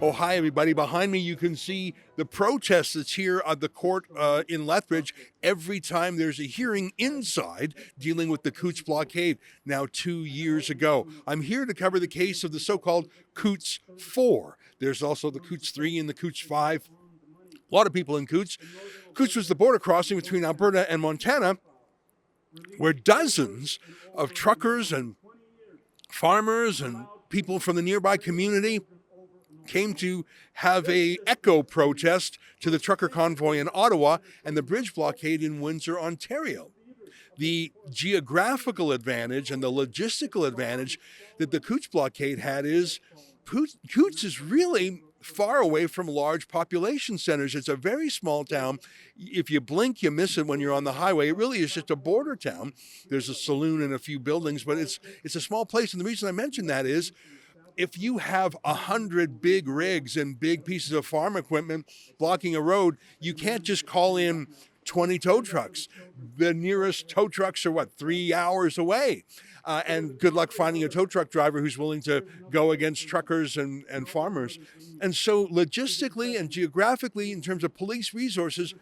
Oh, hi, everybody. Behind me, you can see the protest that's here at the court in Lethbridge every time there's a hearing inside dealing with the Coutts blockade now 2 years ago. I'm here to cover the case of the so-called Coutts 4. There's also the Coutts 3 and the Coutts 5. A lot of people in Coutts. Coutts was the border crossing between Alberta and Montana, where dozens of truckers and farmers and people from the nearby community came to have a echo protest to the trucker convoy in Ottawa and the bridge blockade in Windsor, Ontario. The geographical advantage and the logistical advantage that the Coutts blockade had is Coutts is really far away from large population centers. It's a very small town. If you blink, you miss it when you're on the highway. It really is just a border town. There's a saloon and a few buildings, but it's a small place. And the reason I mention that is if you have 100 big rigs and big pieces of farm equipment blocking a road, you can't just call in 20 tow trucks. The nearest tow trucks are 3 hours away. And good luck finding a tow truck driver who's willing to go against truckers and farmers. And so logistically and geographically, in terms of police resources,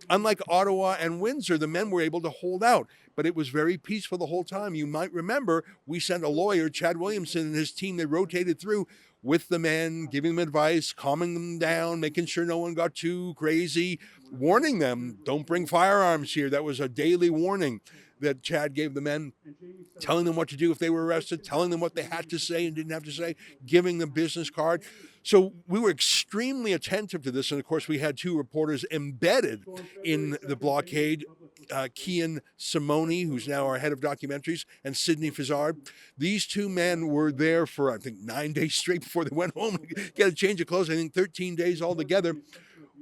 unlike Ottawa and Windsor, the men were able to hold out, but it was very peaceful the whole time. You might remember we sent a lawyer, Chad Williamson, and his team. They rotated through with the men, giving them advice, calming them down, making sure no one got too crazy, warning them, don't bring firearms here. That was a daily warning that Chad gave the men, telling them what to do if they were arrested, telling them what they had to say and didn't have to say, giving them business card. So we were extremely attentive to this. And of course, we had two reporters embedded in the blockade, Kian Simone, who's now our head of documentaries, and Sydney Fizzard. These two men were there for, I think, 9 days straight before they went home to get a change of clothes. I think 13 days altogether.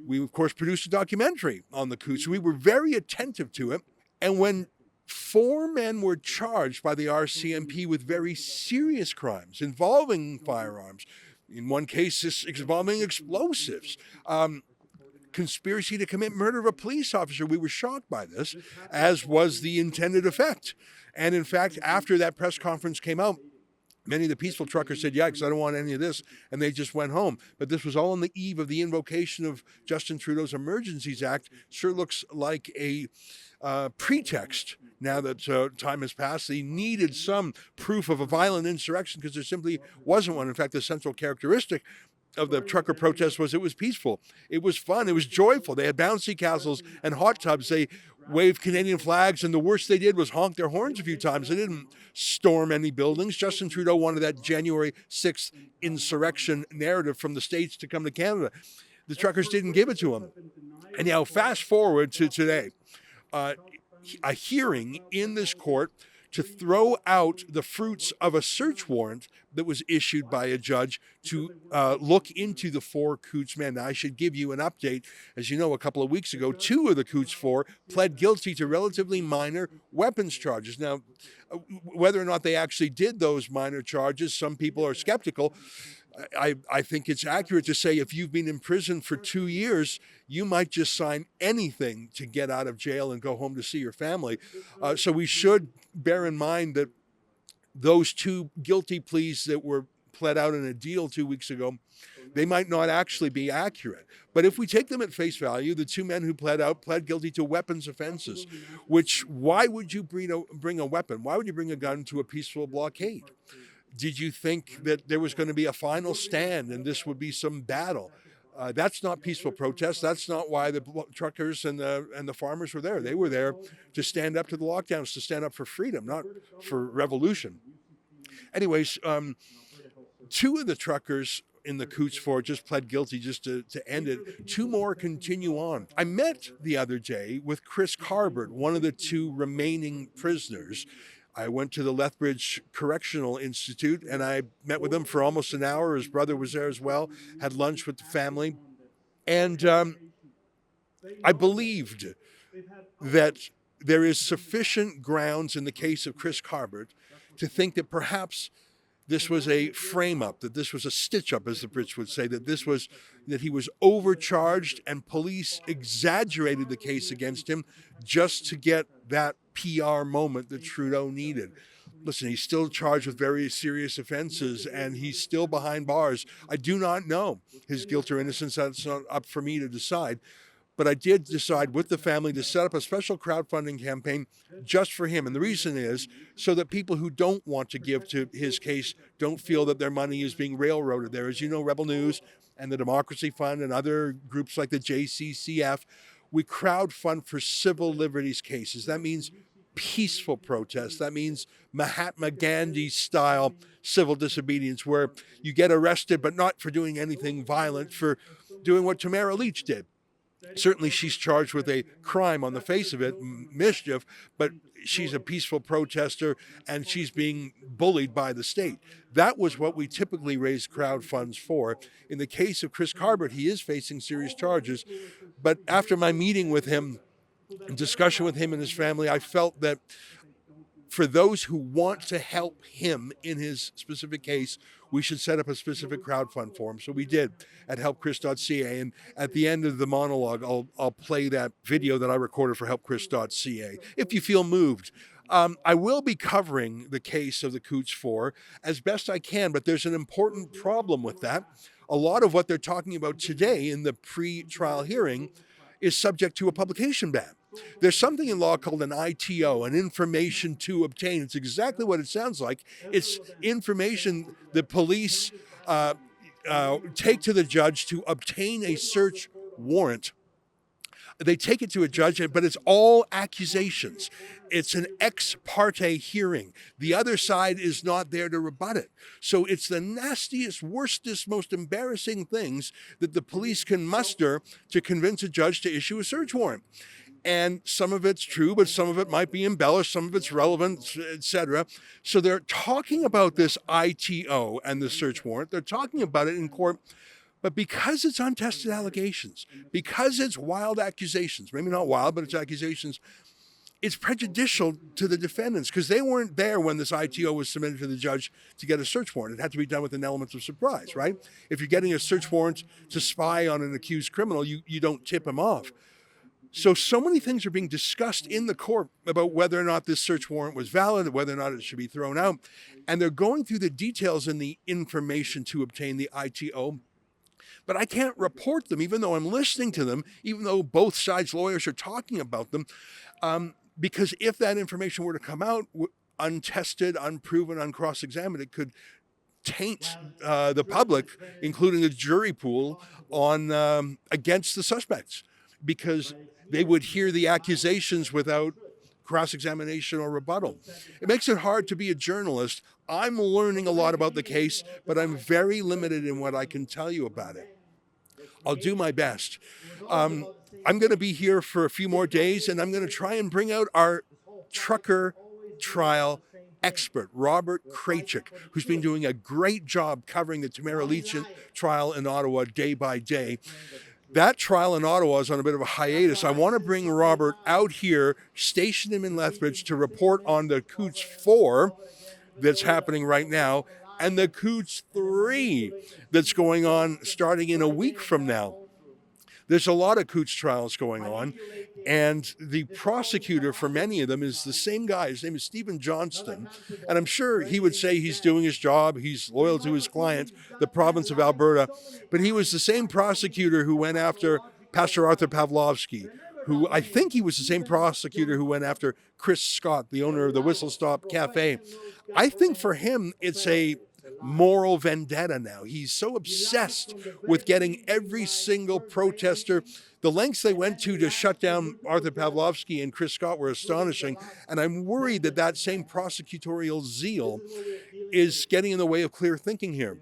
We, of course, produced a documentary on the Coutts. So we were very attentive to it. And when 4 men were charged by the RCMP with very serious crimes involving firearms, in one case involving explosives, conspiracy to commit murder of a police officer. We were shocked by this, as was the intended effect. And in fact, after that press conference came out, many of the peaceful truckers said, yeah, because I don't want any of this, and they just went home. But this was all on the eve of the invocation of Justin Trudeau's Emergencies Act. Sure looks like a pretext now that time has passed. They needed some proof of a violent insurrection because there simply wasn't one. In fact, the central characteristic of the trucker protest was it was peaceful. It was fun. It was joyful. They had bouncy castles and hot tubs. They waved Canadian flags, and the worst they did was honk their horns a few times. They didn't storm any buildings. Justin Trudeau wanted that January 6th insurrection narrative from the States to come to Canada. The truckers didn't give it to him. And now fast forward to today. A hearing in this court to throw out the fruits of a search warrant that was issued by a judge to look into the 4 Coutts men. Now, I should give you an update. As you know, a couple of weeks ago, 2 of the Coutts 4 pled guilty to relatively minor weapons charges. Now, whether or not they actually did those minor charges, some people are skeptical. I think it's accurate to say if you've been in prison for 2 years, you might just sign anything to get out of jail and go home to see your family. So we should bear in mind that those 2 guilty pleas that were pled out in a deal 2 weeks ago, they might not actually be accurate. But if we take them at face value, the 2 men who pled guilty to weapons offenses, which why would you bring a weapon? Why would you bring a gun to a peaceful blockade? Did you think that there was going to be a final stand and this would be some battle? That's not peaceful protest. That's not why the truckers and the farmers were there. They were there to stand up to the lockdowns, to stand up for freedom, not for revolution. Anyways, 2 of the truckers in the Coutts 4 just pled guilty just to end it. 2 more continue on. I met the other day with Chris Carbert, one of the 2 remaining prisoners. I went to the Lethbridge Correctional Institute and I met with him for almost an hour. His brother was there as well, had lunch with the family. And I believed that there is sufficient grounds in the case of Chris Carbert to think that perhaps this was a frame-up, that this was a stitch-up, as the Brits would say, that he was overcharged and police exaggerated the case against him just to get that PR moment that Trudeau needed. Listen, he's still charged with very serious offenses and he's still behind bars. I do not know his guilt or innocence. That's not up for me to decide. But I did decide with the family to set up a special crowdfunding campaign just for him. And the reason is so that people who don't want to give to his case don't feel that their money is being railroaded there. As you know, Rebel News and the Democracy Fund and other groups like the JCCF, we crowdfund for civil liberties cases. That means peaceful protests. That means Mahatma Gandhi style civil disobedience, where you get arrested, but not for doing anything violent, for doing what Tamara Leach did. Certainly she's charged with a crime on the face of it, mischief, but she's a peaceful protester and she's being bullied by the state. That was what we typically raise crowd funds for. In the case of Chris Carbert, he is facing serious charges. But after my meeting with him, discussion with him and his family, I felt that for those who want to help him in his specific case, we should set up a specific crowdfund for him. So we did at helpchris.ca. And at the end of the monologue, I'll play that video that I recorded for helpchris.ca if you feel moved. I will be covering the case of the Coutts 4 as best I can, but there's an important problem with that. A lot of what they're talking about today in the pre-trial hearing is subject to a publication ban. There's something in law called an ITO, an information to obtain. It's exactly what it sounds like. It's information the police take to the judge to obtain a search warrant. They take it to a judge, but it's all accusations. It's an ex parte hearing. The other side is not there to rebut it. So it's the nastiest, worstest, most embarrassing things that the police can muster to convince a judge to issue a search warrant. And some of it's true, but some of it might be embellished, some of it's relevant, etc. So they're talking about this ITO and the search warrant. They're talking about it in court. But because it's untested allegations, because it's wild accusations, maybe not wild, but it's accusations, it's prejudicial to the defendants because they weren't there when this ITO was submitted to the judge to get a search warrant. It had to be done with an element of surprise, right? If you're getting a search warrant to spy on an accused criminal, you don't tip him off. So many things are being discussed in the court about whether or not this search warrant was valid, whether or not it should be thrown out. And they're going through the details in the information to obtain the ITO. But I can't report them, even though I'm listening to them, even though both sides' lawyers are talking about them, because if that information were to come out untested, unproven, uncross-examined, it could taint the public, including the jury pool, on against the suspects, because they would hear the accusations without cross-examination or rebuttal. It makes it hard to be a journalist. I'm learning a lot about the case, but I'm very limited in what I can tell you about it. I'll do my best. I'm going to be here for a few more days, and I'm going to try and bring out our trucker trial expert, Robert Krachik, who's been doing a great job covering the Tamara Leach trial in Ottawa day by day. That trial in Ottawa is on a bit of a hiatus. I want to bring Robert out here, station him in Lethbridge to report on the Coutts 4 that's happening right now and the Coutts 3 that's going on starting in a week from now. There's a lot of Coutts trials going on, and the prosecutor for many of them is the same guy. His name is Stephen Johnston, and I'm sure he would say he's doing his job. He's loyal to his client, the province of Alberta, but he was the same prosecutor who went after Pastor Arthur Pavlovsky, who I think he was the same prosecutor who went after Chris Scott, the owner of the Whistle Stop Cafe. I think for him, it's a moral vendetta now. He's so obsessed with getting every single protester. The lengths they went to shut down Arthur Pavlovsky and Chris Scott were astonishing. And I'm worried that that same prosecutorial zeal is getting in the way of clear thinking here.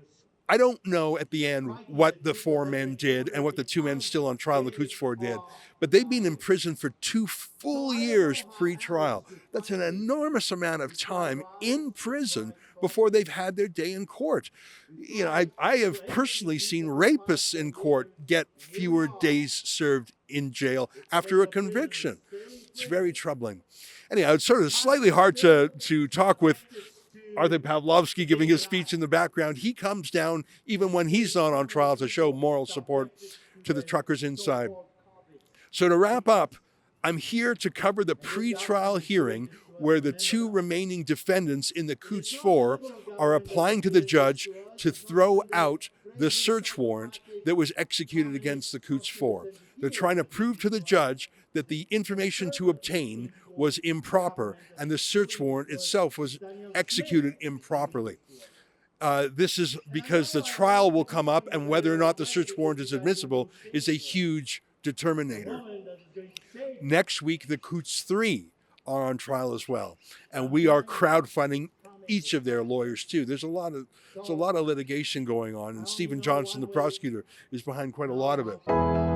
I don't know at the end what the 4 men did and what the 2 men still on trial in the Coutts 4 did, but they've been in prison for 2 full years pre-trial. That's an enormous amount of time in prison before they've had their day in court. You know, I have personally seen rapists in court get fewer days served in jail after a conviction. It's very troubling. Anyhow, it's sort of slightly hard to talk with Arthur Pavlovsky giving his speech in the background. He comes down even when he's not on trial to show moral support to the truckers inside. So to wrap up, I'm here to cover the pre-trial hearing where the two remaining defendants in the Coutts 4 are applying to the judge to throw out the search warrant that was executed against the Coutts 4. They're trying to prove to the judge that the information to obtain was improper and the search warrant itself was executed improperly. This is because the trial will come up, and whether or not the search warrant is admissible is a huge determinator. Next week, the Coutts 3 are on trial as well, and we are crowdfunding each of their lawyers too. There's a lot of litigation going on, and Stephen Johnson, the prosecutor, is behind quite a lot of it.